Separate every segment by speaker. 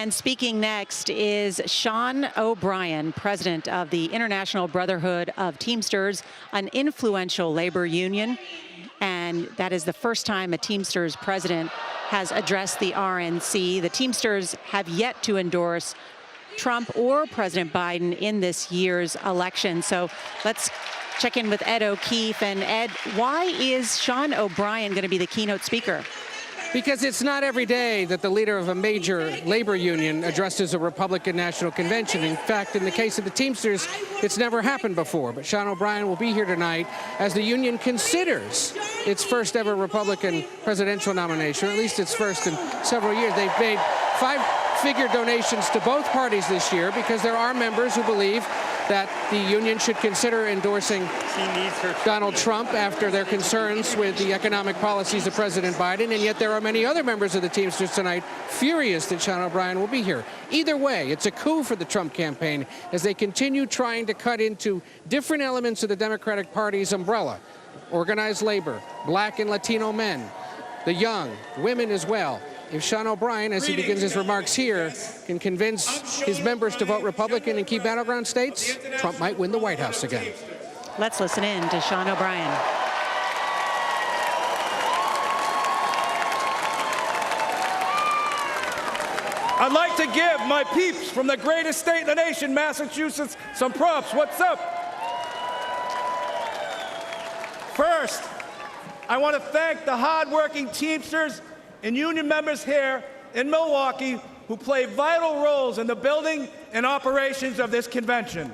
Speaker 1: And speaking next is Sean O'Brien, president of the International Brotherhood of Teamsters, an influential labor union. And that is the first time a Teamsters president has addressed the RNC. The Teamsters have yet to endorse Trump or President Biden in this year's election. So let's check in with Ed O'Keefe. And Ed, why is Sean O'Brien going to be the keynote speaker?
Speaker 2: Because it's not every day that the leader of a major labor union addresses a Republican National Convention. In fact, in the case of the Teamsters, it's never happened before. But Sean O'Brien will be here tonight as the union considers its first ever Republican presidential nomination, or at least its first in several years. They've made five-figure donations to both parties this year because there are members who believe that the union should consider endorsing Donald Trump after their concerns with the economic policies of President Biden, and yet there are many other members of the Teamsters tonight furious that Sean O'Brien will be here. Either way, it's a coup for the Trump campaign as they continue trying to cut into different elements of the Democratic Party's umbrella: organized labor, black and Latino men, the young, women as well. If Sean O'Brien, as he begins his remarks here, can convince his members to vote Republican in key battleground states, Trump might win the White House again.
Speaker 1: Let's listen in to Sean O'Brien.
Speaker 3: I'd like to give my peeps from the greatest state in the nation, Massachusetts, some props. What's up? First, I want to thank the hardworking Teamsters and union members here in Milwaukee who play vital roles in the building and operations of this convention.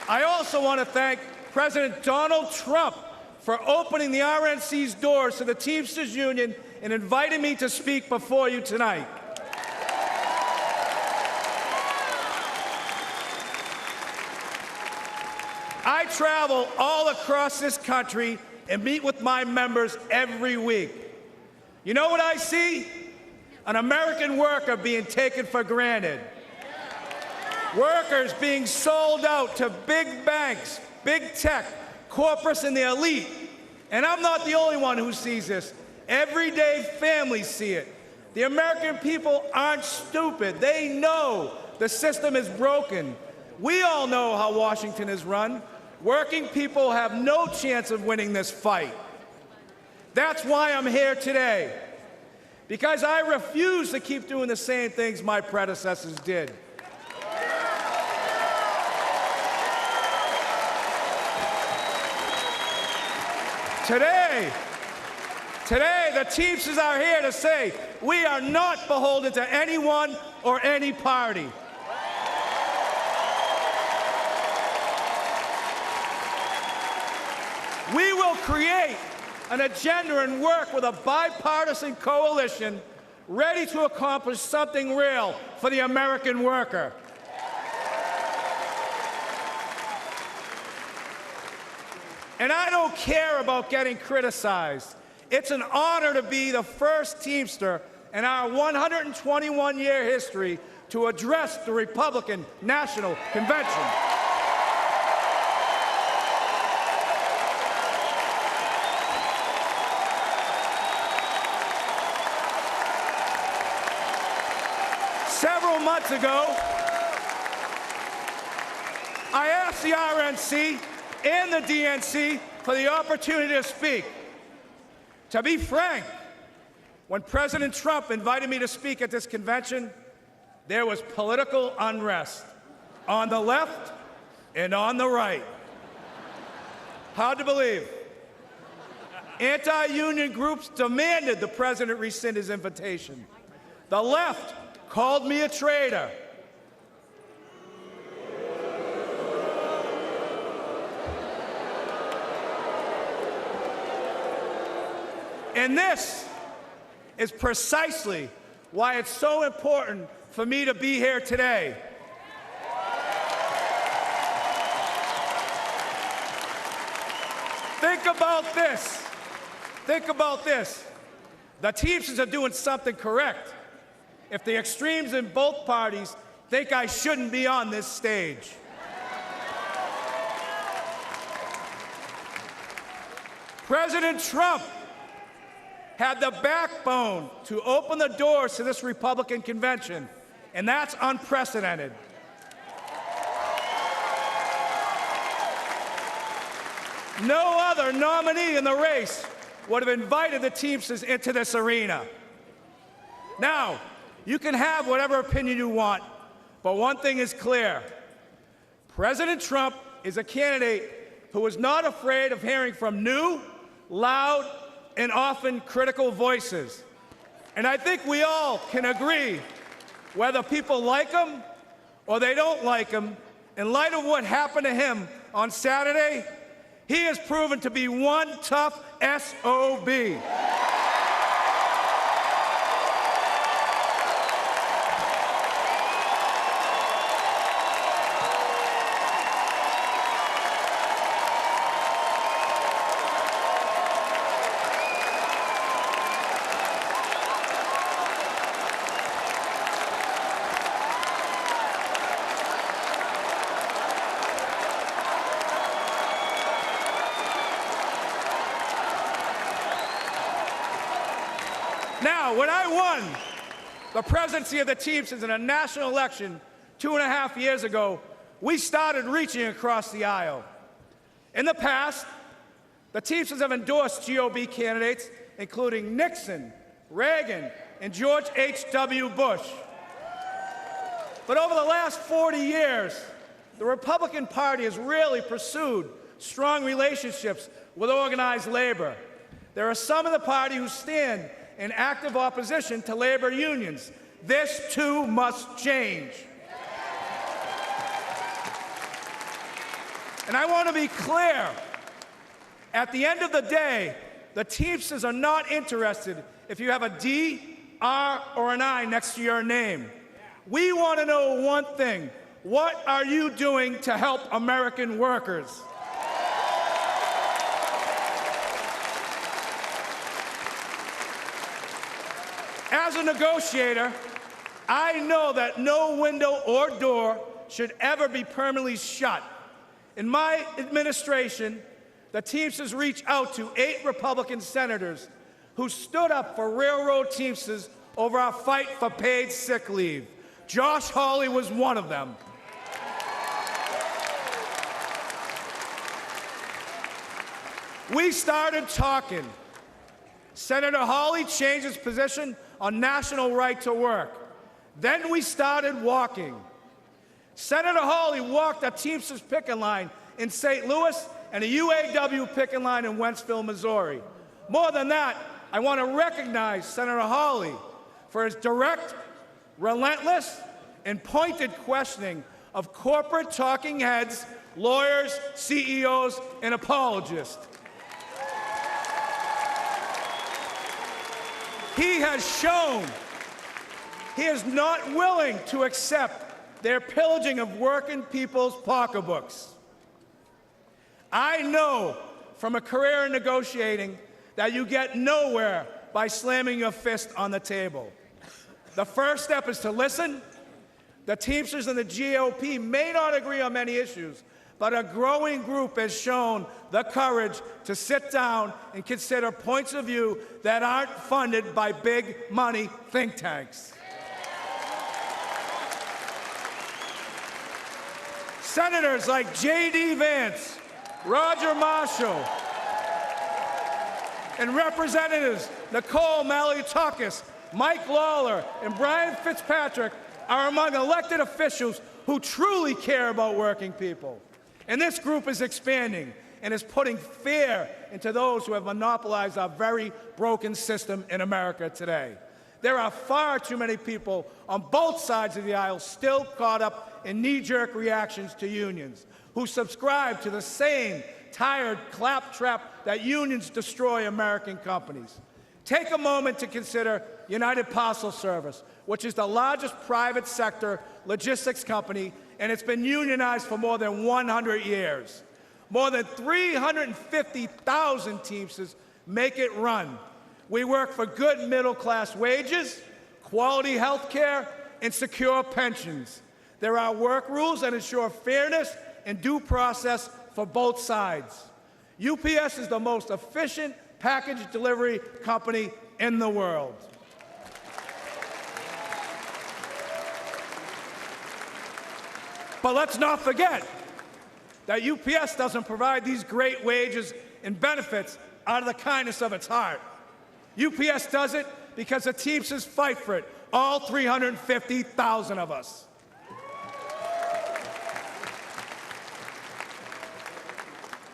Speaker 3: I also want to thank President Donald Trump for opening the RNC's doors to the Teamsters Union and inviting me to speak before you tonight. I travel all across this country and meet with my members every week. You know what I see? An American worker being taken for granted. Workers being sold out to big banks, big tech, corporates, and the elite. And I'm not the only one who sees this. Everyday families see it. The American people aren't stupid. They know the system is broken. We all know how Washington is run. Working people have no chance of winning this fight. That's why I'm here today, because I refuse to keep doing the same things my predecessors did. Today, the Teamsters are here to say we are not beholden to anyone or any party. We will create an agenda and work with a bipartisan coalition ready to accomplish something real for the American worker. And I don't care about getting criticized. It's an honor to be the first Teamster in our 121-year history to address the Republican National Convention. Several months ago, I asked the RNC and the DNC for the opportunity to speak. To be frank, when President Trump invited me to speak at this convention, there was political unrest on the left and on the right. Hard to believe. Anti-union groups demanded the president rescind his invitation. The left called me a traitor. And this is precisely why it's so important for me to be here today. Think about this. Think about this. The Teamsters are doing something correct. If the extremes in both parties think I shouldn't be on this stage. President Trump had the backbone to open the doors to this Republican convention, and that's unprecedented. No other nominee in the race would have invited the Teamsters into this arena. Now, you can have whatever opinion you want, but one thing is clear. President Trump is a candidate who is not afraid of hearing from new, loud, and often critical voices. And I think we all can agree, whether people like him or they don't like him, in light of what happened to him on Saturday, he has proven to be one tough SOB. Now, when I won the presidency of the Teamsters in a national election 2.5 years ago, we started reaching across the aisle. In the past, the Teamsters have endorsed GOP candidates, including Nixon, Reagan, and George H.W. Bush. But over the last 40 years, the Republican Party has really pursued strong relationships with organized labor. There are some in the party who stand in active opposition to labor unions. This, too, must change. And I want to be clear. At the end of the day, the Teamsters are not interested if you have a D, R, or an I next to your name. We want to know one thing. What are you doing to help American workers? As a negotiator, I know that no window or door should ever be permanently shut. In my administration, the Teamsters reached out to 8 Republican senators who stood up for railroad Teamsters over our fight for paid sick leave. Josh Hawley was one of them. We started talking. Senator Hawley changed his position on national right to work. Then we started walking. Senator Hawley walked a Teamsters picket line in St. Louis and a UAW picket line in Wentzville, Missouri. More than that, I want to recognize Senator Hawley for his direct, relentless, and pointed questioning of corporate talking heads, lawyers, CEOs, and apologists. He has shown he is not willing to accept their pillaging of working people's pocketbooks. I know from a career in negotiating that you get nowhere by slamming your fist on the table. The first step is to listen. The Teamsters and the GOP may not agree on many issues, but a growing group has shown the courage to sit down and consider points of view that aren't funded by big money think tanks. Senators like J.D. Vance, Roger Marshall, and Representatives Nicole Malliotakis, Mike Lawler, and Brian Fitzpatrick are among elected officials who truly care about working people. And this group is expanding and is putting fear into those who have monopolized our very broken system in America today. There are far too many people on both sides of the aisle still caught up in knee-jerk reactions to unions, who subscribe to the same tired claptrap that unions destroy American companies. Take a moment to consider United Parcel Service, which is the largest private sector logistics company, and it's been unionized for more than 100 years. More than 350,000 Teamsters make it run. We work for good middle-class wages, quality health care, and secure pensions. There are work rules that ensure fairness and due process for both sides. UPS is the most efficient package delivery company in the world. But let's not forget that UPS doesn't provide these great wages and benefits out of the kindness of its heart. UPS does it because the Teamsters fight for it, all 350,000 of us.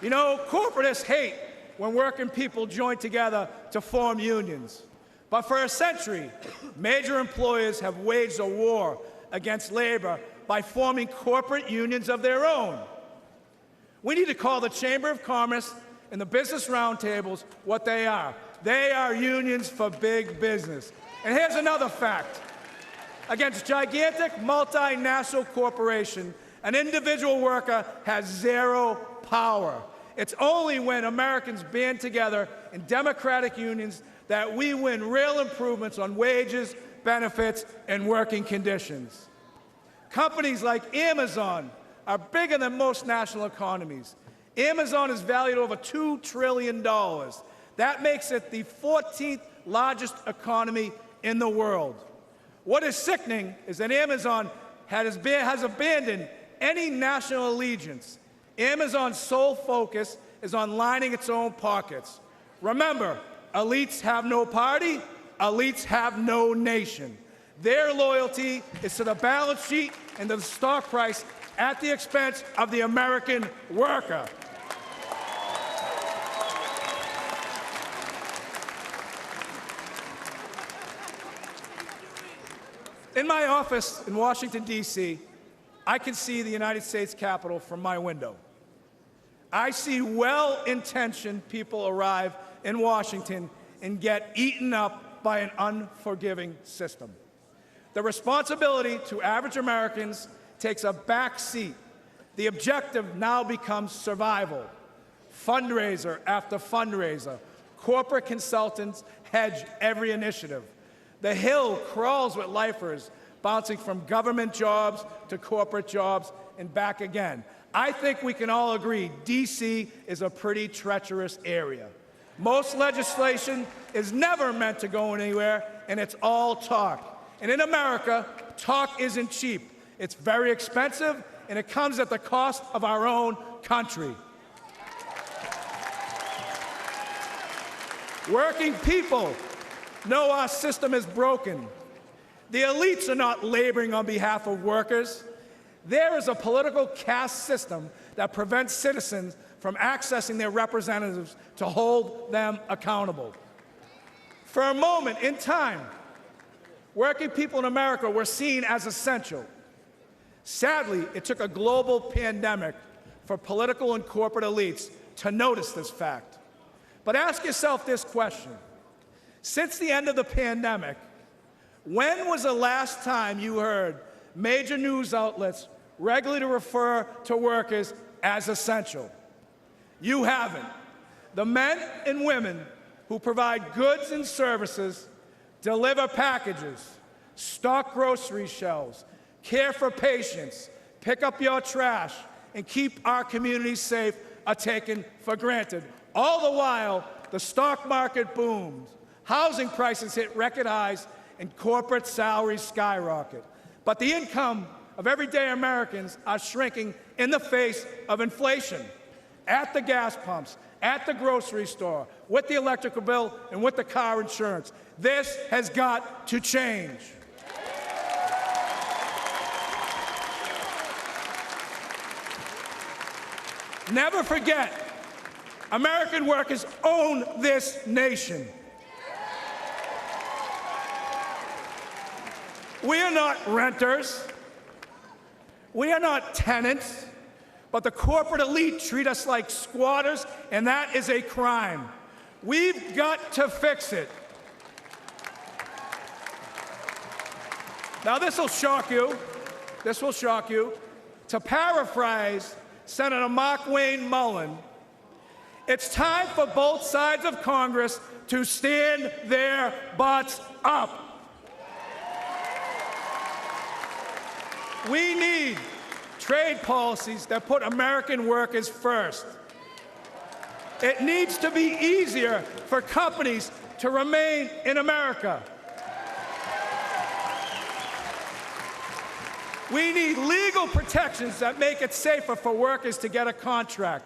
Speaker 3: You know, corporatists hate when working people join together to form unions. But for a century, major employers have waged a war against labor by forming corporate unions of their own. We need to call the Chamber of Commerce and the business roundtables what they are. They are unions for big business. And here's another fact. Against gigantic multinational corporation, an individual worker has zero power. It's only when Americans band together in democratic unions that we win real improvements on wages, benefits, and working conditions. Companies like Amazon are bigger than most national economies. Amazon is valued over $2 trillion. That makes it the 14th largest economy in the world. What is sickening is that Amazon has abandoned any national allegiance. Amazon's sole focus is on lining its own pockets. Remember, elites have no party, elites have no nation. Their loyalty is to the balance sheet and to the stock price at the expense of the American worker. In my office in Washington, D.C., I can see the United States Capitol from my window. I see well-intentioned people arrive in Washington and get eaten up by an unforgiving system. The responsibility to average Americans takes a back seat. The objective now becomes survival. Fundraiser after fundraiser. Corporate consultants hedge every initiative. The Hill crawls with lifers, bouncing from government jobs to corporate jobs and back again. I think we can all agree D.C. is a pretty treacherous area. Most legislation is never meant to go anywhere, and it's all talk. And in America, talk isn't cheap. It's very expensive, and it comes at the cost of our own country. Working people know our system is broken. The elites are not laboring on behalf of workers. There is a political caste system that prevents citizens from accessing their representatives to hold them accountable. For a moment in time, working people in America were seen as essential. Sadly, it took a global pandemic for political and corporate elites to notice this fact. But ask yourself this question. Since the end of the pandemic, when was the last time you heard major news outlets regularly refer to workers as essential? You haven't. The men and women who provide goods and services, deliver packages, stock grocery shelves, care for patients, pick up your trash, and keep our communities safe are taken for granted. All the while, the stock market boomed, housing prices hit record highs, and corporate salaries skyrocket. But the income of everyday Americans are shrinking in the face of inflation. At the gas pumps, at the grocery store, with the electrical bill, and with the car insurance. This has got to change. Never forget, American workers own this nation. We are not renters. We are not tenants. But the corporate elite treat us like squatters, and that is a crime. We've got to fix it. Now, this will shock you. This will shock you. To paraphrase Senator Mark Wayne Mullen, it's time for both sides of Congress to stand their butts up. We need trade policies that put American workers first. It needs to be easier for companies to remain in America. We need legal protections that make it safer for workers to get a contract.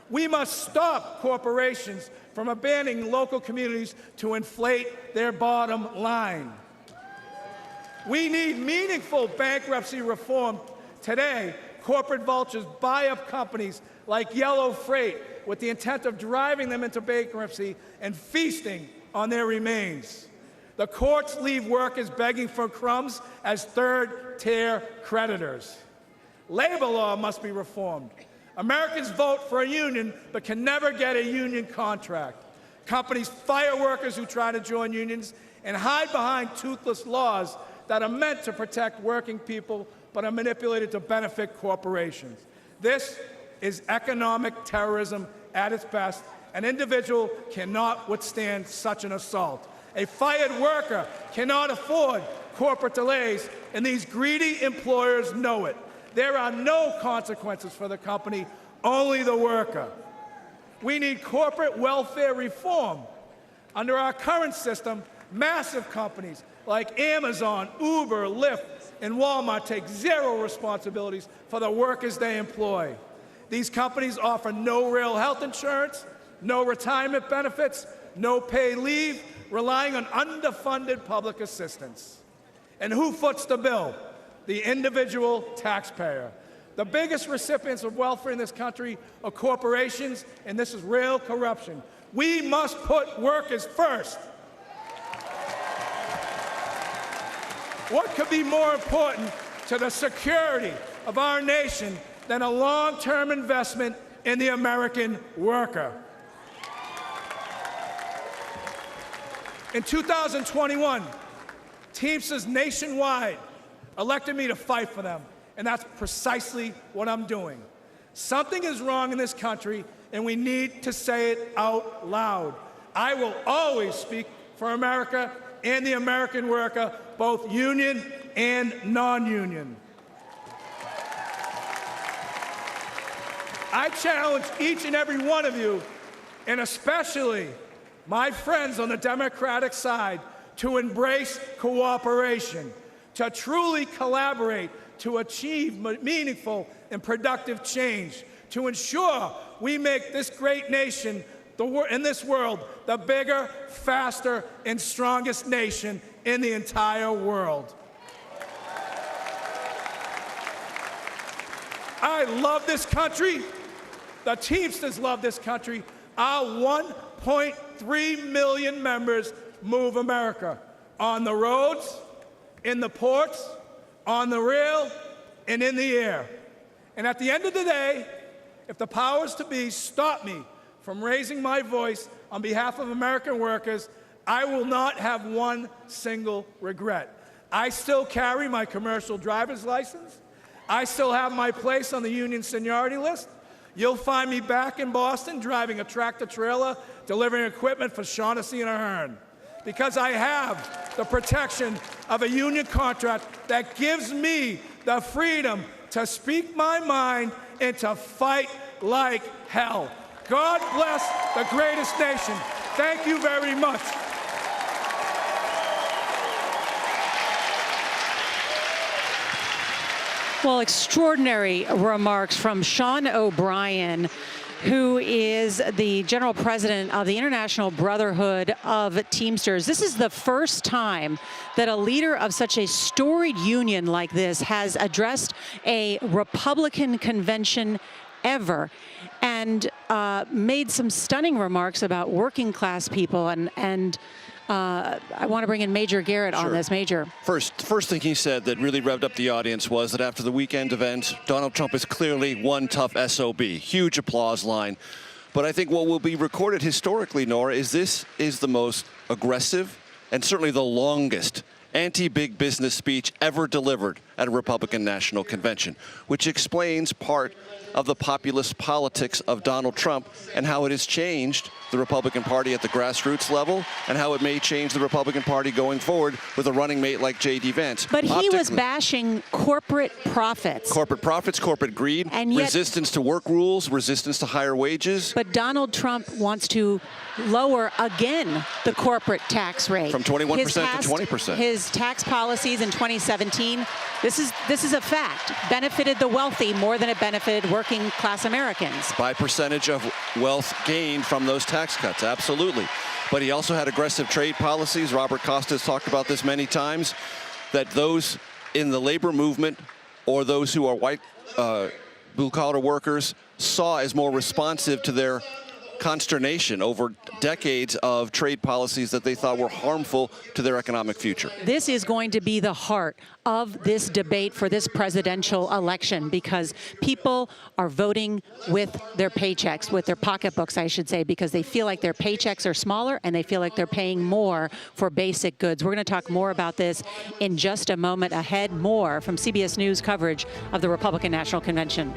Speaker 3: We must stop corporations from abandoning local communities to inflate their bottom line. We need meaningful bankruptcy reform. Today, corporate vultures buy up companies like Yellow Freight with the intent of driving them into bankruptcy and feasting on their remains. The courts leave workers begging for crumbs as third-tier creditors. Labor law must be reformed. Americans vote for a union but can never get a union contract. Companies fire workers who try to join unions and hide behind toothless laws that are meant to protect working people but are manipulated to benefit corporations. This is economic terrorism at its best. An individual cannot withstand such an assault. A fired worker cannot afford corporate delays, and these greedy employers know it. There are no consequences for the company, only the worker. We need corporate welfare reform. Under our current system, massive companies like Amazon, Uber, Lyft, and Walmart take zero responsibilities for the workers they employ. These companies offer no real health insurance, no retirement benefits, no paid leave, relying on underfunded public assistance. And who foots the bill? The individual taxpayer. The biggest recipients of welfare in this country are corporations, and this is real corruption. We must put workers first. What could be more important to the security of our nation than a long-term investment in the American worker? In 2021, Teamsters nationwide elected me to fight for them, and that's precisely what I'm doing. Something is wrong in this country, and we need to say it out loud. I will always speak for America and the American worker, both union and non-union. I challenge each and every one of you, and especially my friends on the Democratic side, to embrace cooperation, to truly collaborate, to achieve meaningful and productive change, to ensure we make this great nation in this world the bigger, faster, and strongest nation in the entire world. I love this country. The Teamsters love this country. Our 1.3 million members move America on the roads, in the ports, on the rail, and in the air. And at the end of the day, if the powers to be stop me from raising my voice on behalf of American workers, I will not have one single regret. I still carry my commercial driver's license. I still have my place on the union seniority list. You'll find me back in Boston driving a tractor-trailer, delivering equipment for Shaughnessy and Ahern, because I have the protection of a union contract that gives me the freedom to speak my mind and to fight like hell. God bless the greatest nation. Thank you very much.
Speaker 1: Well, extraordinary remarks from Sean O'Brien, who is the general president of the International Brotherhood of Teamsters. This is the first time that a leader of such a storied union like this has addressed a Republican convention ever, and made some stunning remarks about working class people. And I want to bring in Major Garrett on this. Major.
Speaker 4: First thing he said that really revved up the audience was that after the weekend event, Donald Trump is clearly one tough SOB. Huge applause line. But I think what will be recorded historically, Norah, is this is the most aggressive and certainly the longest anti-big business speech ever delivered at a Republican National Convention, which explains part of the populist politics of Donald Trump and how it has changed the Republican Party at the grassroots level and how it may change the Republican Party going forward with a running mate like J.D. Vance.
Speaker 1: But he was bashing corporate profits.
Speaker 4: Corporate profits, corporate greed,
Speaker 1: and yet,
Speaker 4: resistance to work rules, resistance to higher wages.
Speaker 1: But Donald Trump wants to lower again the corporate tax rate.
Speaker 4: From 21% to 20%.
Speaker 1: His tax policies in 2017, this is a fact, benefited the wealthy more than it benefited working class Americans.
Speaker 4: By percentage of wealth gained from those tax cuts, absolutely. But he also had aggressive trade policies. Robert Costa has talked about this many times, that those in the labor movement or those who are white blue-collar workers saw as more responsive to their consternation over decades of trade policies that they thought were harmful to their economic future.
Speaker 1: This is going to be the heart of this debate for this presidential election, because people are voting with their paychecks, with their pocketbooks, I should say, because they feel like their paychecks are smaller and they feel like they're paying more for basic goods. We're going to talk more about this in just a moment. Ahead, more from CBS News coverage of the Republican National Convention.